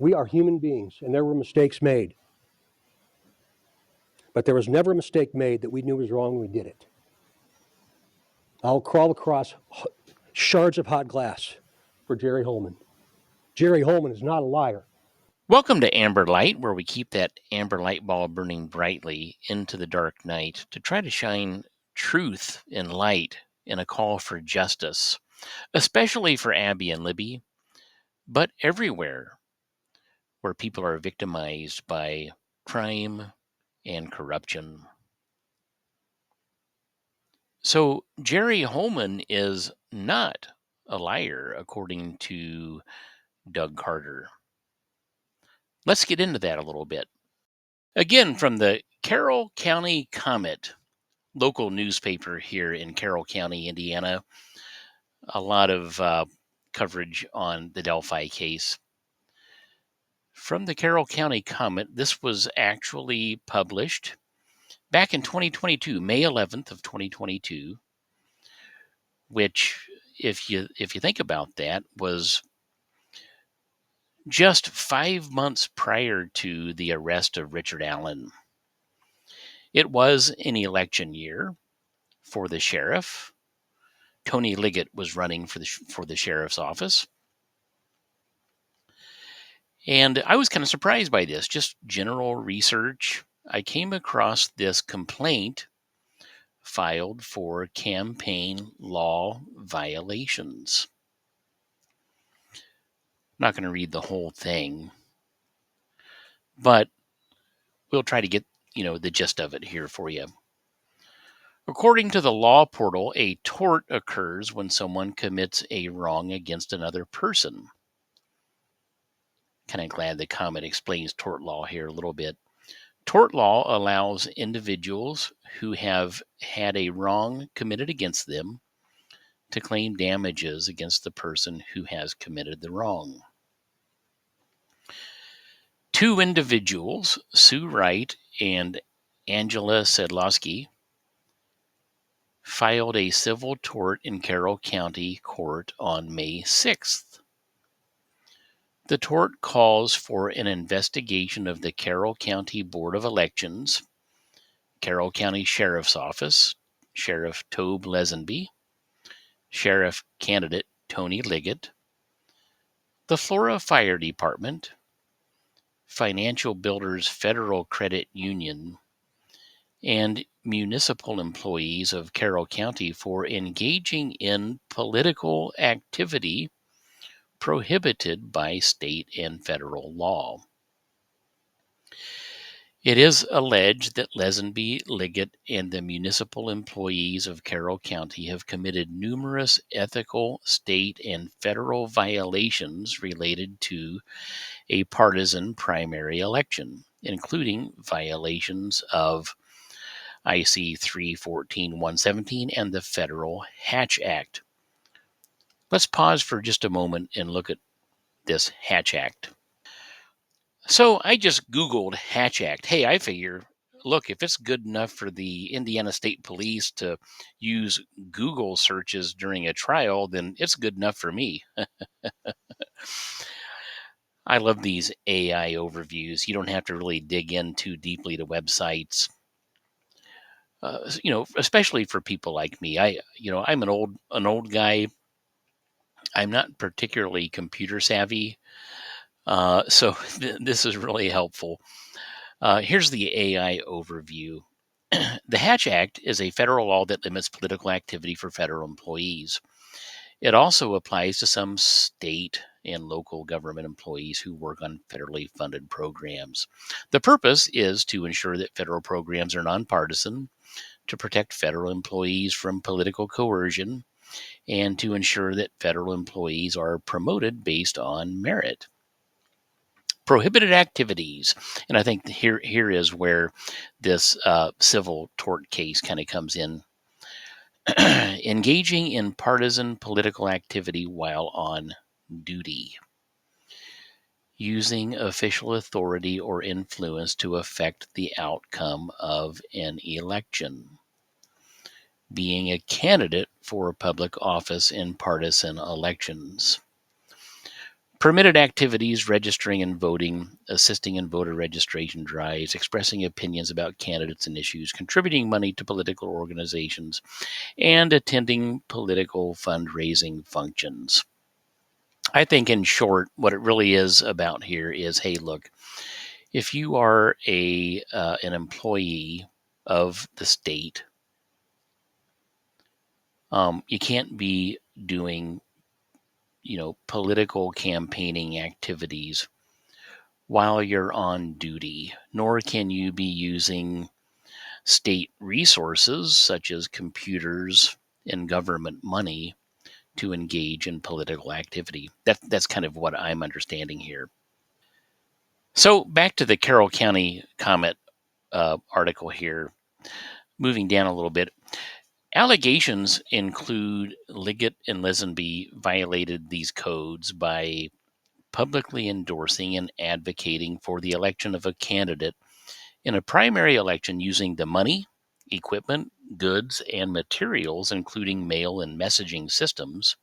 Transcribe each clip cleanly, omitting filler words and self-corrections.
We are human beings, and there were mistakes made. But there was never a mistake made that we knew was wrong when we did it. I'll crawl across shards of hot glass for Jerry Holeman. Jerry Holeman is not a liar. Welcome to Amber Light, where we keep that amber light ball burning brightly into the dark night to try to shine truth and light in a call for justice, especially for Abby and Libby, but everywhere where people are victimized by crime and corruption. So Jerry Holeman is not a liar, according to Doug Carter. Let's get into that a little bit. Again, from the Carroll County Comet, local newspaper here in Carroll County, Indiana. A lot of coverage on the Delphi case. From the Carroll County Comet, this was actually published back in 2022, May 11th of 2022, which, if you think about that, was just 5 months prior to the arrest of Richard Allen. It was an election year for the sheriff. Tony Liggett was running for the sheriff's office. And I was kind of surprised by this, just general research. I came across this complaint filed for campaign law violations. I'm not going to read the whole thing, but we'll try to get, the gist of it here for you. According to the law portal, a tort occurs when someone commits a wrong against another person. Kind of glad the comment explains tort law here a little bit. Tort law allows individuals who have had a wrong committed against them to claim damages against the person who has committed the wrong. Two individuals, Sue Wright and Angela Sadlowski, filed a civil tort in Carroll County Court on May 6th. The tort calls for an investigation of the Carroll County Board of Elections, Carroll County Sheriff's Office, Sheriff Tobe Lesenby, Sheriff Candidate Tony Liggett, the Flora Fire Department, Financial Builders Federal Credit Union, and municipal employees of Carroll County for engaging in political activity prohibited by state and federal law. It is alleged that Lesenby, Liggett, and the municipal employees of Carroll County have committed numerous ethical, state, and federal violations related to a partisan primary election, including violations of IC 314-117 and the Federal Hatch Act. Let's pause for just a moment and look at this Hatch Act. So I just Googled Hatch Act. Hey, I figure, look, if it's good enough for the Indiana State Police to use Google searches during a trial, then it's good enough for me. I love these AI overviews. You don't have to really dig in too deeply to websites. Especially for people like me. I'm an old guy. I'm not particularly computer savvy. So this is really helpful. Here's the AI overview. The Hatch Act is a federal law that limits political activity for federal employees. It also applies to some state and local government employees who work on federally funded programs. The purpose is to ensure that federal programs are nonpartisan, to protect federal employees from political coercion, and to ensure that federal employees are promoted based on merit. Prohibited activities, and I think here is where this civil tort case kind of comes in. Engaging in partisan political activity while on duty. Using official authority or influence to affect the outcome of an election. Being a candidate for public office in partisan elections. Permitted activities: registering and voting, assisting in voter registration drives, expressing opinions about candidates and issues, contributing money to political organizations, and attending political fundraising functions. I think, in short, what it really is about here is, hey, look, if you are an employee of the state, you can't be doing, political campaigning activities while you're on duty, nor can you be using state resources such as computers and government money to engage in political activity. That's kind of what I'm understanding here. So back to the Carroll County Comet article here. Moving down a little bit, allegations include Liggett and Lesenby violated these codes by publicly endorsing and advocating for the election of a candidate in a primary election using the money, equipment, goods, and materials, including mail and messaging systems,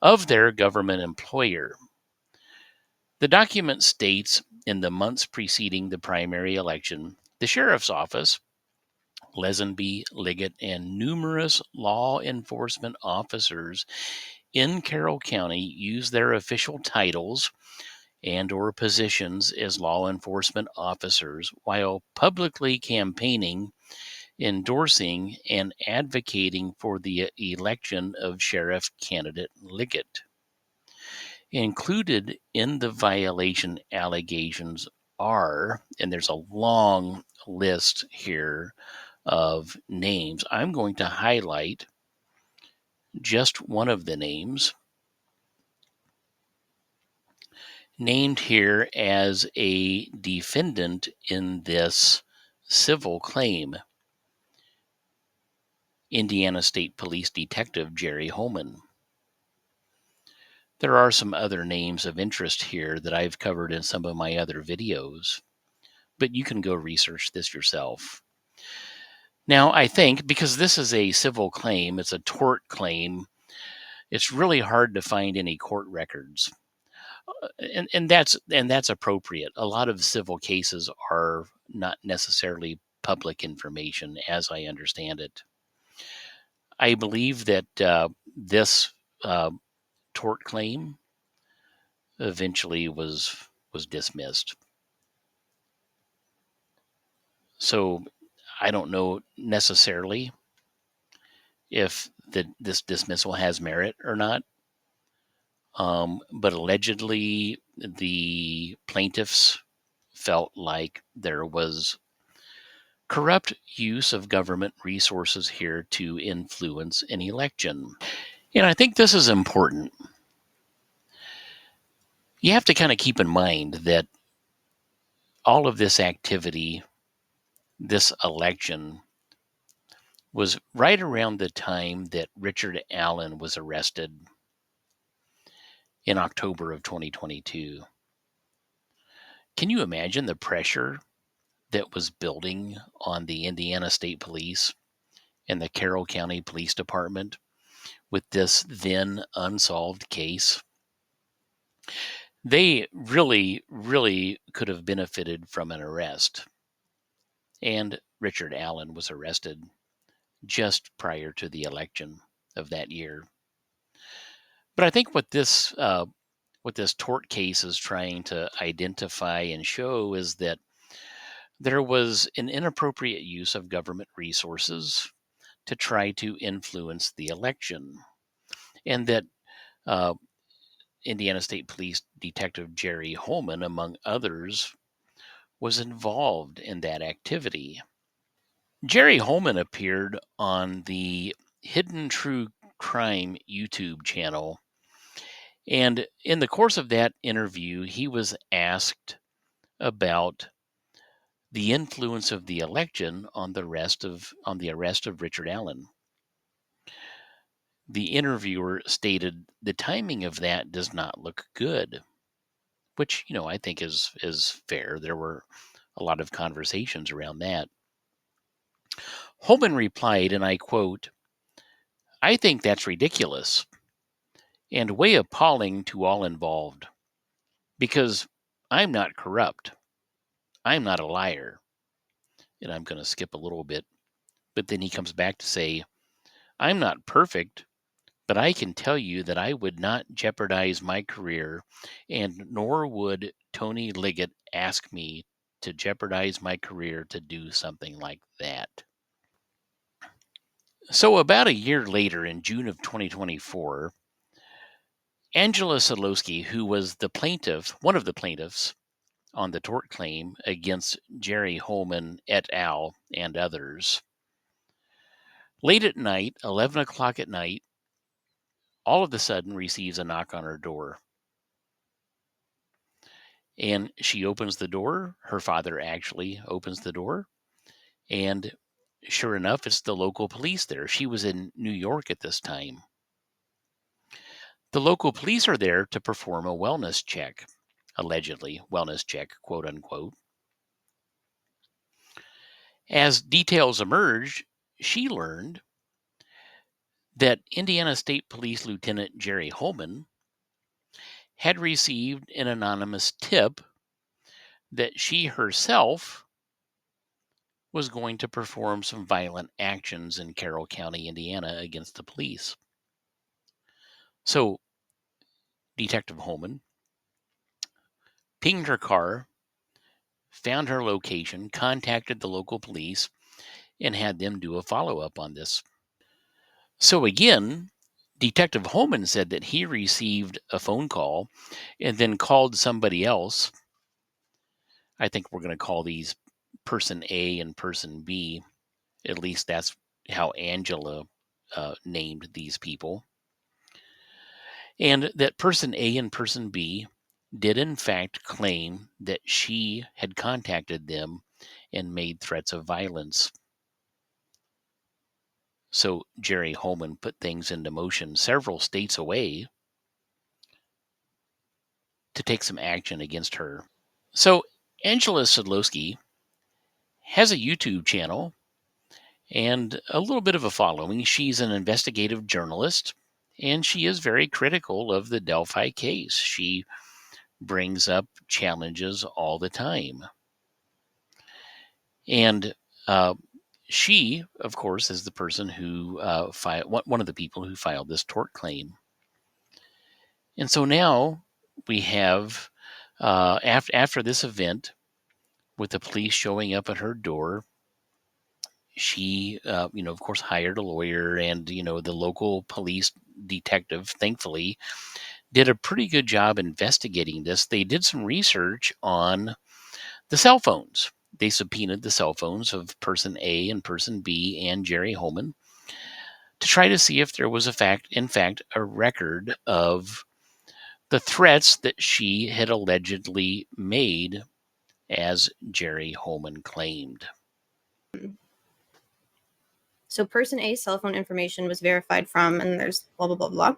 of their government employer. The document states, in the months preceding the primary election, the sheriff's office, Lesenby, Liggett, and numerous law enforcement officers in Carroll County use their official titles and or positions as law enforcement officers while publicly campaigning, endorsing, and advocating for the election of sheriff candidate Liggett. Included in the violation allegations are, and there's a long list here of names. I'm going to highlight just one of the names named here as a defendant in this civil claim: Indiana State Police Detective Jerry Holeman. There are some other names of interest here that I've covered in some of my other videos, but you can go research this yourself. Now, I think because this is a civil claim, it's a tort claim, it's really hard to find any court records. And that's appropriate. A lot of civil cases are not necessarily public information, as I understand it. I believe that this tort claim eventually was dismissed. So I don't know necessarily if this dismissal has merit or not. But allegedly, the plaintiffs felt like there was corrupt use of government resources here to influence an election. And I think this is important. You have to kind of keep in mind that all of this activity, this election, was right around the time that Richard Allen was arrested in October of 2022. Can you imagine the pressure that was building on the Indiana State Police and the Carroll County Police Department with this then unsolved case? They really, really could have benefited from an arrest. And Richard Allen was arrested just prior to the election of that year. But I think what this tort case is trying to identify and show is that there was an inappropriate use of government resources to try to influence the election, and that Indiana State Police Detective Jerry Holeman, among others, was involved in that activity. Jerry Holeman appeared on the Hidden True Crime YouTube channel, and in the course of that interview, he was asked about the influence of the election on the arrest of Richard Allen. The interviewer stated the timing of that does not look good, which I think is fair. There were a lot of conversations around that. Holeman replied, and I quote, "I think that's ridiculous and way appalling to all involved. because I'm not corrupt. I'm not a liar. And I'm going to skip a little bit. But then he comes back to say, I'm not perfect, but I can tell you that I would not jeopardize my career, and nor would Tony Liggett ask me to jeopardize my career to do something like that. So, about a year later, in June of 2024, Angela Sadlowski, who was the plaintiff, one of the plaintiffs on the tort claim against Jerry Holeman et al. And others, late at night, 11 o'clock at night, all of a sudden receives a knock on her door. And she opens the door. Her father actually opens the door. And sure enough, it's the local police there. She was in New York at this time. The local police are there to perform a wellness check, allegedly, wellness check, quote unquote. As details emerged, she learned that Indiana State Police Lieutenant Jerry Holeman had received an anonymous tip that she herself was going to perform some violent actions in Carroll County, Indiana, against the police. So, Detective Holeman pinged her car, found her location, contacted the local police, and had them do a follow-up on this. So again, Detective Holeman said that he received a phone call and then called somebody else. I think we're going to call these person A and person B. At least that's how Angela named these people. And that person A and person B did in fact claim that she had contacted them and made threats of violence. So Jerry Holeman put things into motion several states away to take some action against her. So Angela Sadlowski has a YouTube channel and a little bit of a following. She's an investigative journalist, and she is very critical of the Delphi case. She brings up challenges all the time. And she, of course, is the person who one of the people who filed this tort claim. And so now we have, after this event, with the police showing up at her door, she, of course, hired a lawyer, and, the local police detective, thankfully, did a pretty good job investigating this. They did some research on the cell phones. They subpoenaed the cell phones of person A and person B and Jerry Holeman to try to see if there was in fact, a record of the threats that she had allegedly made, as Jerry Holeman claimed. So person A's cell phone information was verified from, and there's blah, blah, blah, blah.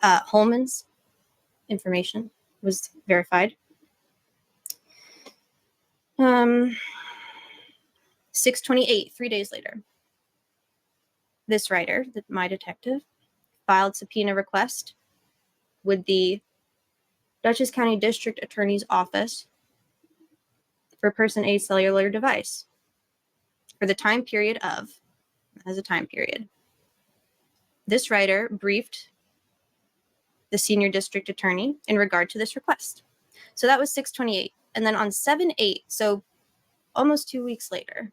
Holeman's information was verified. 6/28, 3 days later, this writer, my detective, filed subpoena request with the Dutchess County District Attorney's Office for person A's cellular device for the time period of, as a time period. This writer briefed the senior district attorney in regard to this request. So that was 6/28. And then on 7/8, so almost 2 weeks later,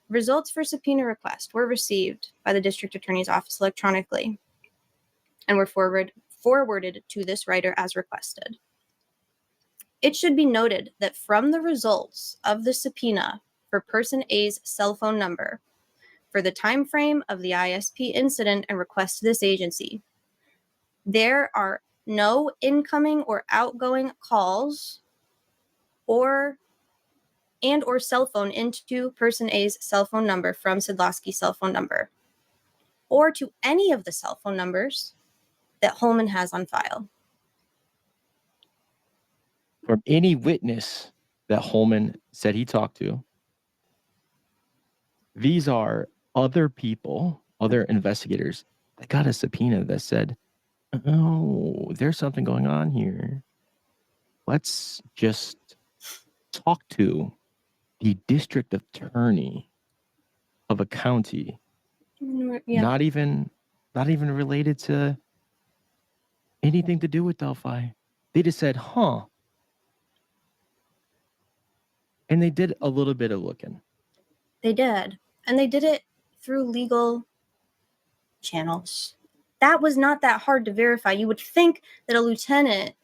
results for subpoena request were received by the district attorney's office electronically and were forwarded to this writer as requested. It should be noted that from the results of the subpoena for person A's cell phone number for the time frame of the ISP incident and request to this agency, there are no incoming or outgoing calls or cell phone into person A's cell phone number from Sadlowski's cell phone number, or to any of the cell phone numbers that Holeman has on file. From any witness that Holeman said he talked to, these are other people, other investigators that got a subpoena that said, oh, there's something going on here. let's just talk to the district attorney of a county, Yeah. not even related to anything to do with Delphi. They just said, huh. And they did a little bit of looking. They did. And they did it through legal channels. That was not that hard to verify. You would think that a lieutenant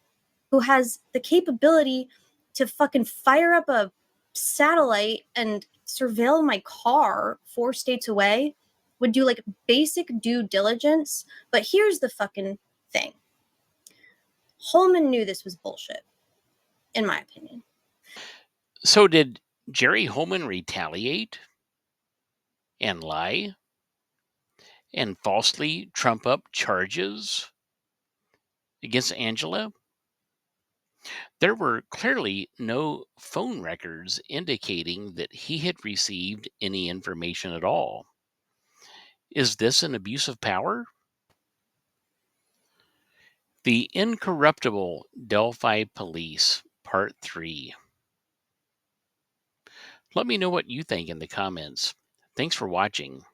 who has the capability to fucking fire up a satellite and surveil my car 4 states away would do like basic due diligence. But here's the fucking thing. Holeman knew this was bullshit, in my opinion. So did Jerry Holeman retaliate and lie and falsely trump up charges against Angela? There were clearly no phone records indicating that he had received any information at all. Is this an abuse of power? The Incorruptible Delphi Police, Part 3. Let me know what you think in the comments. Thanks for watching.